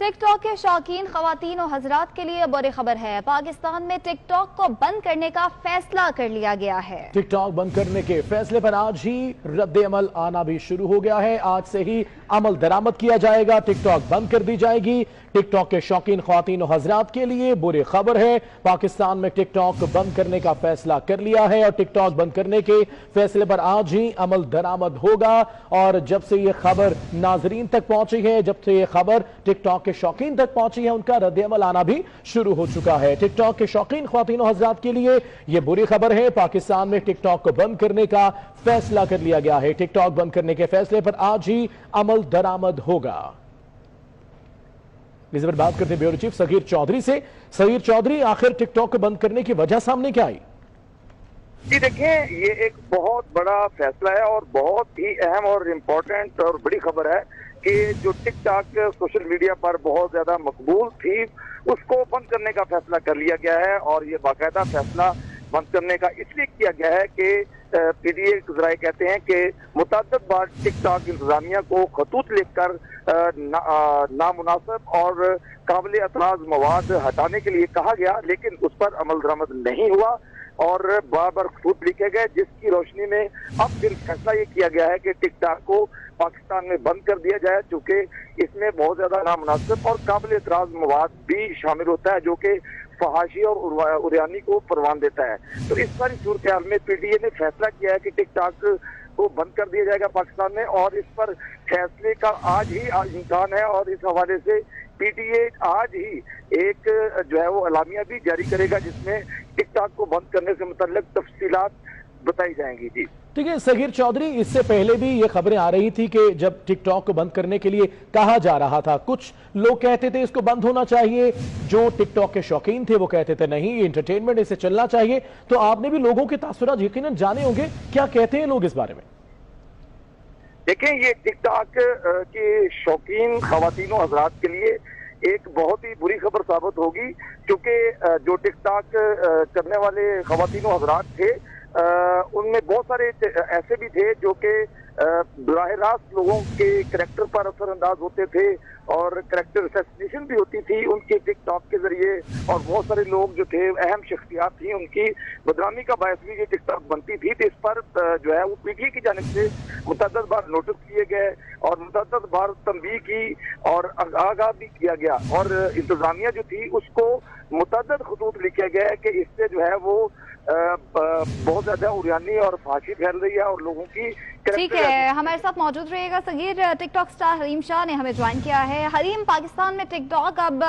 Tick tock के शौकीन खवातीन और हजरात के लिए बुरी खबर है। पाकिस्तान में टिक टॉक को बंद करने का फैसला कर लिया गया है। टिक टॉक बंद करने के फैसले पर आज ही रद्द अमल आना भी शुरू हो गया है। आज से ही अमल दरामद किया जाएगा, टिक टॉक बंद कर दी जाएगी। टिक टॉक के शौकीन खवातीन और हजरात के लिए बुरी खबर है। पाकिस्तान में टिक टॉक बंद करने का फैसला कर लिया है और टिक टॉक बंद करने के फैसले पर आज ही अमल दरामद होगा। और जब से ये खबर नाजरीन तक पहुंची है, जब से ये खबर टिक टॉक के शौकीन तक पहुंची है, उनका रद्द अमल आना भी शुरू हो चुका है। टिक टॉक के शौकीन खवातीन और हजरात के लिए ये बुरी खबर है। पाकिस्तान में टिक टॉक को बंद करने का फैसला कर लिया गया है। टिक टॉक बंद करने के फैसले पर आज ही अमल दरामद होगा। इस पर बात करते हैं ब्यूरो चीफ सगीर चौधरी से। सगीर चौधरी, आखिर टिक टॉक को बंद करने की वजह सामने क्या आई? जी देखें, ये एक बहुत बड़ा फैसला है और बहुत ही अहम और इम्पोर्टेंट और बड़ी खबर है कि जो टिक टॉक सोशल मीडिया पर बहुत ज्यादा मकबूल थी, उसको बंद करने का फैसला कर लिया गया है। और ये बाकायदा फैसला बंद करने का इसलिए किया गया है कि पीडीए जराए कहते हैं कि मुतअद्दिद बार टिक टॉक इंतजामिया को खतूत लिखकर नामुनासिब और काबिल एतराज मवाद हटाने के लिए कहा गया, लेकिन उस पर अमल दरामद नहीं हुआ और बार बार खतूत लिखे गए, जिसकी रोशनी में अब फिर फैसला ये किया गया है कि टिक टॉक को पाकिस्तान में बंद कर दिया जाए, चूंकि इसमें बहुत ज्यादा नामुनासिब और काबिल एतराज मवाद भी शामिल होता है जो कि फहाशी और उरियानी को परवान देता है। तो इस सारी सूरत हाल में पीटीए ने फैसला किया है कि टिक टॉक को बंद कर दिया जाएगा पाकिस्तान में, और इस पर फैसले का आज ही इम्कान है। और इस हवाले से पीटीए आज ही एक जो है वो एलामिया भी जारी करेगा जिसमें टिक टॉक को बंद करने से मुतल्लिक तफसीलात बताई जाएंगी। जी ठीक है सगीर चौधरी, इससे पहले भी ये खबरें आ रही थी कि जब टिक टॉक को बंद करने के लिए कहा जा रहा था, कुछ लोग कहते थे इसको बंद होना चाहिए, जो टिक टॉक के शौकीन थे वो कहते थे नहीं ये एंटरटेनमेंट, इसे चलना चाहिए। तो आपने भी लोगों के तासुरात यकीनन जाने होंगे, क्या कहते हैं लोग इस बारे में? देखें, ये टिक टॉक के शौकीन खवातीनों हजरात के लिए एक बहुत ही बुरी खबर साबित होगी, क्योंकि जो टिक टॉक करने वाले खवातीनों हजरात थे उनमें बहुत सारे ऐसे भी थे जो कि बराह रास्त लोगों के करैक्टर पर असरअंदाज होते थे और करैक्टर असैसिनेशन भी होती थी उनके टिक टॉक के जरिए। और बहुत सारे लोग जो थे, अहम शख्सियात थी, उनकी बदनामी का बायस भी ये टिक टॉक बनती थी। तो इस पर जो है वो पीटीए की जानिब से मुतअद्दिद बार नोटिस किए गए और मुतअद्दिद बार तंबीह की और आगाह भी किया गया, और इंतजामिया जो थी उसको मुतअद्दिद खतूत लिखे गए कि इससे जो है वो बहुत ज्यादा उरियानी और फाशी फैल रही है और लोगों की। ठीक है, हमारे साथ मौजूद रहेगा सगीर। टिकटॉक स्टार हरीम शाह ने हमें ज्वाइन किया है। हरीम, पाकिस्तान में टिकटॉक अब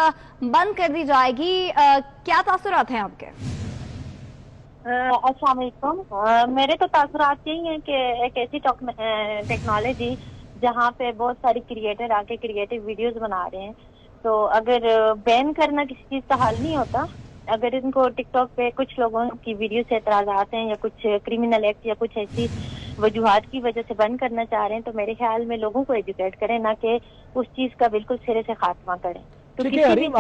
बंद कर दी जाएगी, क्या तासुरात हैं आपके? अस्सलाम वालेकुम। मेरे तो तासुरात यही हैं कि एक ऐसी टेक्नोलॉजी जहाँ पे बहुत सारी क्रिएटर आके क्रिएटिव वीडियोस बना रहे हैं, तो अगर बैन करना किसी चीज का हल नहीं होता, अगर इनको टिकटॉक पे कुछ लोगों की वीडियो से एतराज़ात हैं या कुछ क्रिमिनल एक्ट या कुछ ऐसी वजूहात की वजह से बंद करना चाह रहे हैं, तो मेरे ख्याल में लोगों को एजुकेट करें, ना कि उस चीज का बिल्कुल सिरे से खात्मा करें। तो ठीक है हरीम,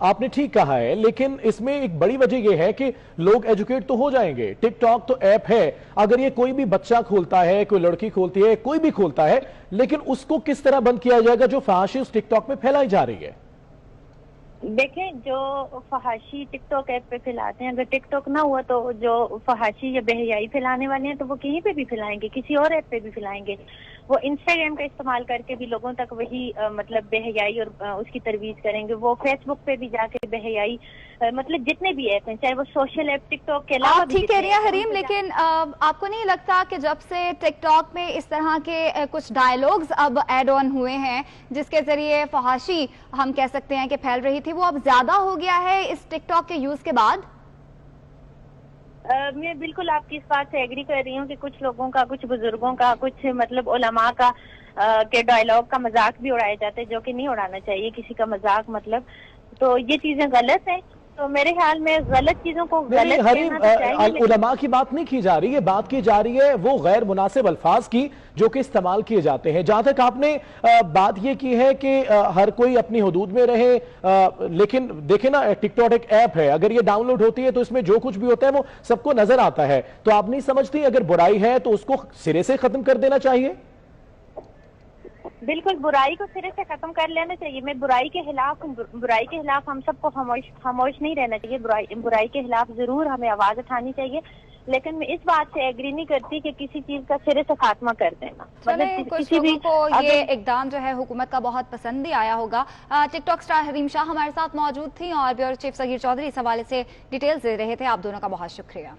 आपने ठीक कहा है, लेकिन इसमें एक बड़ी वजह यह है कि लोग एजुकेट तो हो जाएंगे। टिकटॉक तो ऐप है, अगर ये कोई भी बच्चा खोलता है, कोई लड़की खोलती है, कोई भी खोलता है, लेकिन उसको किस तरह बंद किया जाएगा जो फहाशी उस टिकटॉक में फैलाई जा रही है? देखें, जो फहाशी टिकटॉक ऐप पे फैलाते हैं, अगर टिकटॉक ना हुआ तो जो फहाशी या बेहयाई फैलाने वाले हैं तो वो कहीं पे भी फैलाएंगे, किसी और ऐप पे भी फैलाएंगे। वो इंस्टाग्राम का इस्तेमाल करके भी लोगों तक वही मतलब बेहयाई और उसकी तरवीज करेंगे। वो फेसबुक पे भी जाके बेहयाई, मतलब जितने भी ऐप हैं, चाहे वो सोशल ऐप टिकटॉक के अलावा। ठीक कह रही है हरीम, लेकिन आपको नहीं लगता कि जब से टिकटॉक में इस तरह के कुछ डायलॉग्स अब एड ऑन हुए हैं जिसके जरिए फहाशी हम कह सकते हैं कि फैल रही थी, वो अब ज्यादा हो गया है इस टिकटॉक के यूज के बाद? मैं बिल्कुल आपकी इस बात से एग्री कर रही हूँ कि कुछ लोगों का, कुछ बुजुर्गों का, कुछ मतलब उलमा का के डायलॉग का मजाक भी उड़ाया जाता है, जो कि नहीं उड़ाना चाहिए किसी का मजाक, मतलब तो ये चीजें गलत हैं। तो मेरे ख्याल में गलत चीजों को गलत कहना चाहिए। उलमा की बात नहीं की जा रही है, बात की जा रही है वो गैर मुनासिब अल्फाज की जो कि इस्तेमाल किए जाते हैं। जहां तक आपने बात ये की है कि हर कोई अपनी हदूद में रहे, लेकिन देखे ना, टिकटॉक एक ऐप है, अगर ये डाउनलोड होती है तो इसमें जो कुछ भी होता है वो सबको नजर आता है। तो आप नहीं समझती अगर बुराई है तो उसको सिरे से खत्म कर देना चाहिए? बिल्कुल बुराई को सिरे से खत्म कर लेना चाहिए। मैं बुराई के खिलाफ हूँ, बुराई के खिलाफ हम सबको खामोश नहीं रहना चाहिए। बुराई के खिलाफ जरूर हमें आवाज उठानी चाहिए, लेकिन मैं इस बात से एग्री नहीं करती कि किसी चीज का सिरे से खात्मा कर देना। चले कुछ लोगों को ये इकदाम जो है हुकूमत का बहुत पसंद भी आया होगा। टिकटॉक स्टार हरीम शाह हमारे साथ मौजूद थी और ब्यूरो चीफ सगीर चौधरी इस हवाले से डिटेल्स दे रहे थे। आप दोनों का बहुत शुक्रिया।